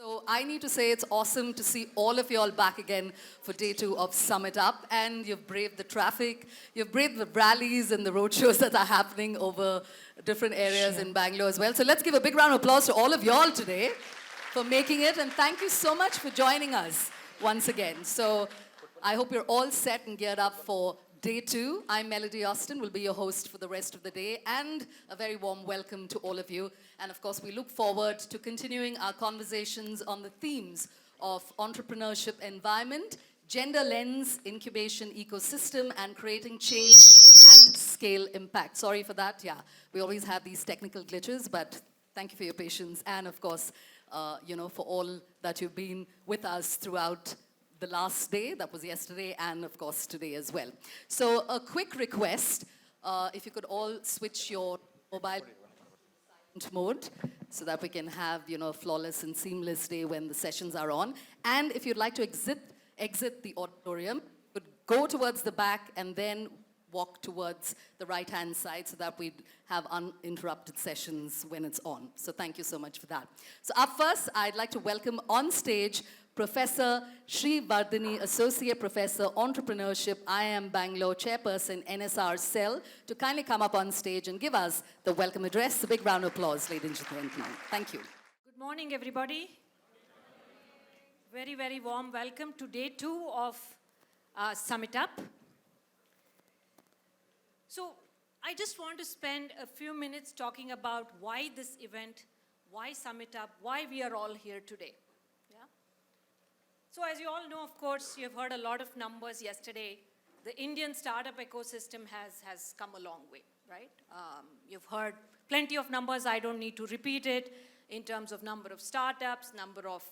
So I need to say it's awesome to see all of you all back again for day 2 of Summit Up, and you've braved the traffic, you've braved the rallies and the road shows that are happening over different areas in Bangalore as well. So let's give a big round of applause to all of y'all today for making it, and thank you so much for joining us once again. So I hope you're all set and geared up for Day 2. I'm Melody Austin, will be your host for the rest of the day, and a very warm welcome to all of you. And of course, we look forward to continuing our conversations on the themes of entrepreneurship environment, gender lens, incubation ecosystem, and creating change at scale impact. Sorry for that, yeah. We always have these technical glitches, but thank you for your patience, and of course, for all that you've been with us throughout the last day, that was yesterday, and of course today as well. So a quick request, if you could all switch your mobile silent mode so that we can have a flawless and seamless day when the sessions are on. And if you'd like to exit the auditorium, you could go towards the back and then walk towards the right-hand side so that we'd have uninterrupted sessions when it's on. So thank you so much for that. So up first, I'd like to welcome on stage Professor Srivardhini, Associate Professor, Entrepreneurship, IIM Bangalore, Chairperson, NSR Cell, to kindly come up on stage and give us the welcome address. A big round of applause, ladies and gentlemen. Thank you. Good morning, everybody. Very, very warm welcome to Day 2 of Summit Up. So I just want to spend a few minutes talking about why this event, why Summit Up, why we are all here today. So as you all know, of course, you have heard a lot of numbers yesterday. The Indian startup ecosystem has come a long way, right? You've heard plenty of numbers. I don't need to repeat it in terms of number of startups, number of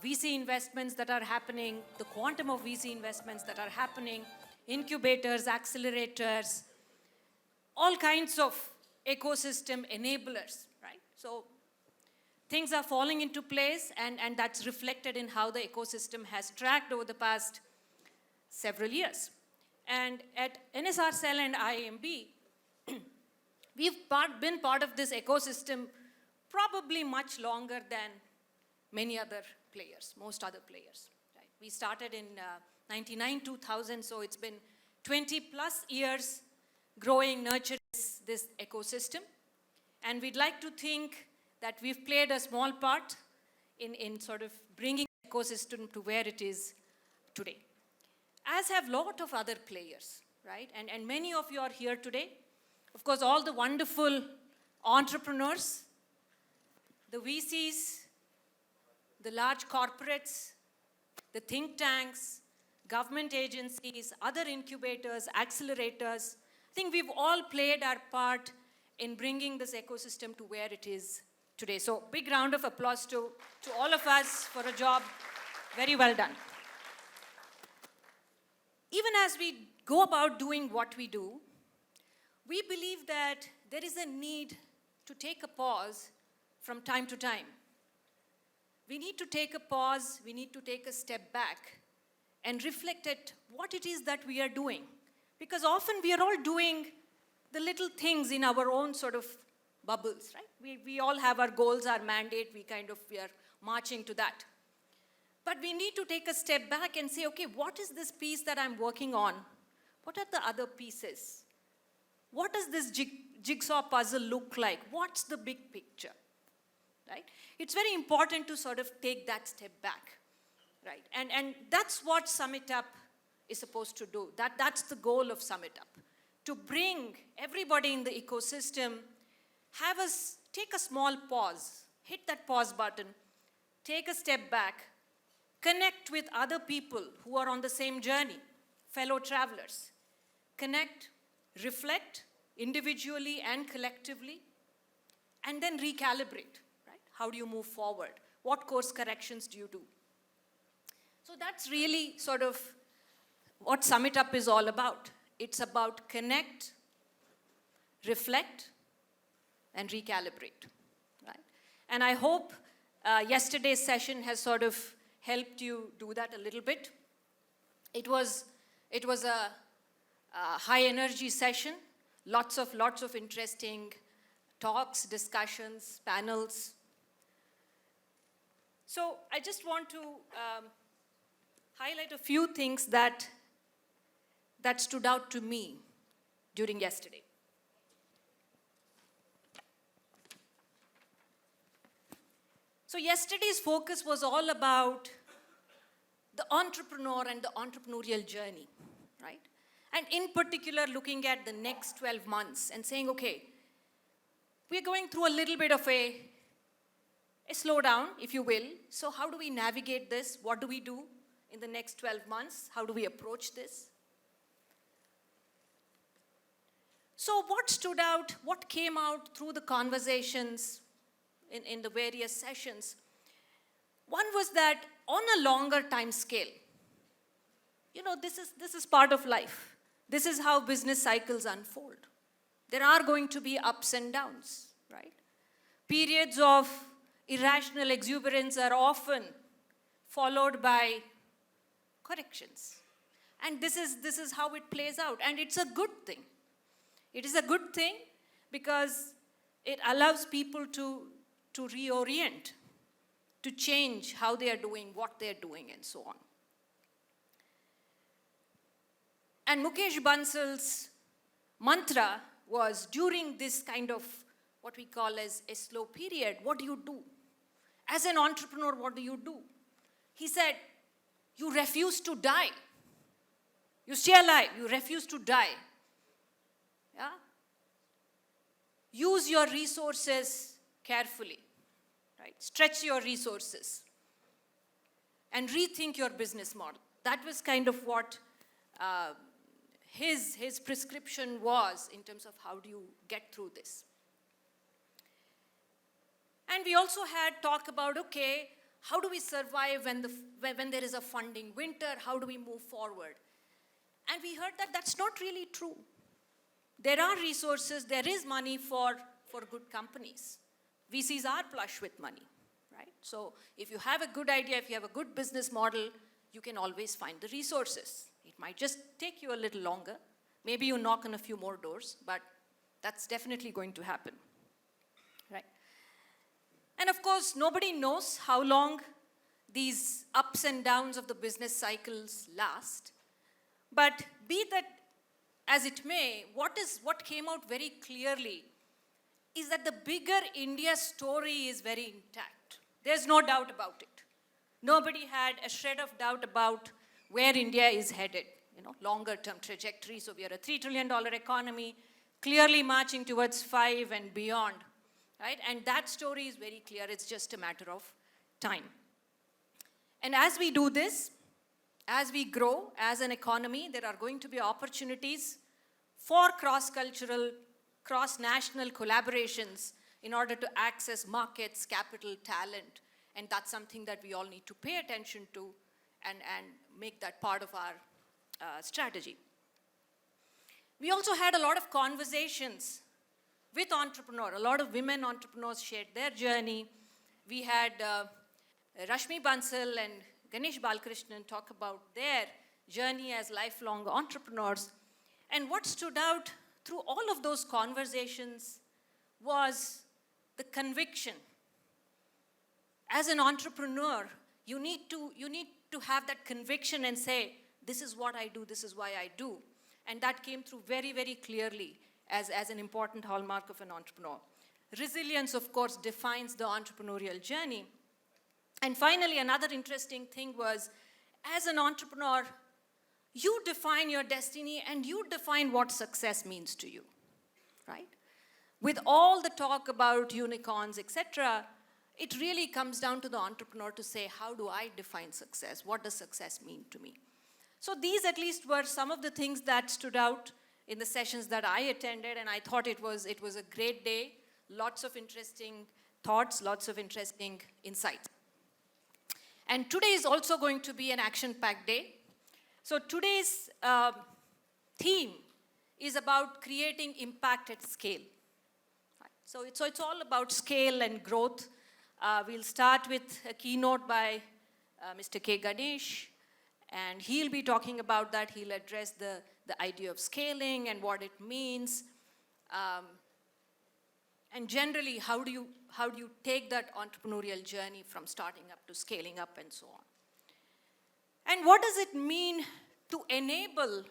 VC investments that are happening, the quantum of VC investments that are happening, incubators, accelerators, all kinds of ecosystem enablers, right? So things are falling into place, and that's reflected in how the ecosystem has tracked over the past several years. And at NSR Cell and IIMB, we've been part of this ecosystem probably much longer than many other players, most other players. Right? We started in 99, 2000, so it's been 20 plus years growing, nurturing this ecosystem. And we'd like to think that we've played a small part in sort of bringing the ecosystem to where it is today. As have a lot of other players, right? And many of you are here today. Of course, all the wonderful entrepreneurs, the VCs, the large corporates, the think tanks, government agencies, other incubators, accelerators. I think we've all played our part in bringing this ecosystem to where it is today. So big round of applause to all of us for a job very well done. Even as we go about doing what we do, we believe that there is a need to take a pause from time to time. We need to take a pause, we need to take a step back and reflect at what it is that we are doing. Because often we are all doing the little things in our own sort of bubbles, right? We all have our goals, our mandate, we are marching to that. But we need to take a step back and say, okay, what is this piece that I'm working on? What are the other pieces? What does this jigsaw puzzle look like? What's the big picture, right? It's very important to sort of take that step back, right? And that's what Summit Up is supposed to do. That's the goal of Summit Up, to bring everybody in the ecosystem, have us take a small pause, hit that pause button, take a step back, connect with other people who are on the same journey, fellow travelers. Connect, reflect individually and collectively, and then recalibrate, right? How do you move forward? What course corrections do you do? So that's really sort of what Summit Up is all about. It's about connect, reflect, and recalibrate, right? And I hope yesterday's session has sort of helped you do that a little bit. It was a high energy session, lots of interesting talks, discussions, panels. So I just want to highlight a few things that stood out to me during yesterday. So yesterday's focus was all about the entrepreneur and the entrepreneurial journey, right? And in particular, looking at the next 12 months and saying, okay, we're going through a little bit of a slowdown, if you will. So how do we navigate this? What do we do in the next 12 months? How do we approach this? So what stood out, what came out through the conversations in the various sessions? One was that on a longer time scale, this is part of life. This is how business cycles unfold. There are going to be ups and downs, right? Periods of irrational exuberance are often followed by corrections. And this is how it plays out. And it's a good thing. It is a good thing because it allows people to reorient, to change how they are doing, what they are doing, and so on. And Mukesh Bansal's mantra was, during this kind of what we call as a slow period, what do you do? As an entrepreneur, what do you do? He said, you refuse to die. You stay alive, you refuse to die. Yeah? Use your resources carefully, right? Stretch your resources and rethink your business model. That was kind of what his prescription was in terms of how do you get through this. And we also had talk about, okay, how do we survive when there is a funding winter? How do we move forward? And we heard that that's not really true. There are resources, there is money for good companies. VCs are flush with money, right? So if you have a good idea, if you have a good business model, you can always find the resources. It might just take you a little longer. Maybe you knock on a few more doors, but that's definitely going to happen, right? And of course, nobody knows how long these ups and downs of the business cycles last. But be that as it may, what came out very clearly is that the bigger India story is very intact. There's no doubt about it. Nobody had a shred of doubt about where India is headed, longer term trajectory. So we are a $3 trillion economy, clearly marching towards 5 and beyond, right? And that story is very clear. It's just a matter of time. And as we do this, as we grow as an economy, there are going to be opportunities for cross-cultural, cross-national collaborations in order to access markets, capital, talent. And that's something that we all need to pay attention to and make that part of our strategy. We also had a lot of conversations with entrepreneurs. A lot of women entrepreneurs shared their journey. We had Rashmi Bansal and Ganesh Balkrishnan talk about their journey as lifelong entrepreneurs. And what stood out through all of those conversations was the conviction. As an entrepreneur, you need to have that conviction and say, this is what I do, this is why I do. And that came through very, very clearly as an important hallmark of an entrepreneur. Resilience, of course, defines the entrepreneurial journey. And finally, another interesting thing was, as an entrepreneur, you define your destiny and you define what success means to you, right? With all the talk about unicorns, etc., it really comes down to the entrepreneur to say, how do I define success? What does success mean to me? So these at least were some of the things that stood out in the sessions that I attended, and I thought it was a great day. Lots of interesting thoughts, lots of interesting insights. And today is also going to be an action-packed day. So today's theme is about creating impact at scale. So it's all about scale and growth. We'll start with a keynote by Mr. K. Ganesh, and he'll be talking about that. He'll address the idea of scaling and what it means. And generally, how do you take that entrepreneurial journey from starting up to scaling up and so on? And what does it mean to enable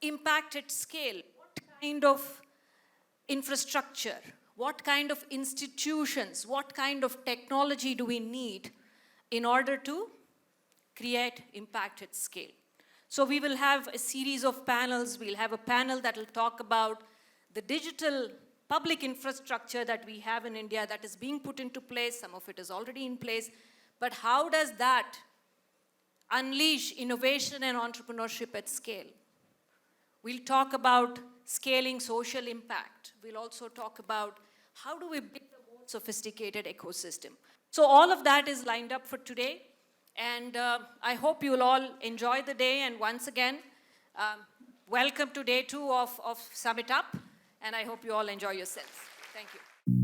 impact at scale? What kind of infrastructure, what kind of institutions, what kind of technology do we need in order to create impact at scale? So we will have a series of panels. We'll have a panel that will talk about the digital public infrastructure that we have in India that is being put into place. Some of it is already in place. But how does that unleash innovation and entrepreneurship at scale? We'll talk about scaling social impact. We'll also talk about how do we build a more sophisticated ecosystem. So all of that is lined up for today. And I hope you'll all enjoy the day. And once again, welcome to day 2 of SummitUp. And I hope you all enjoy yourselves. Thank you.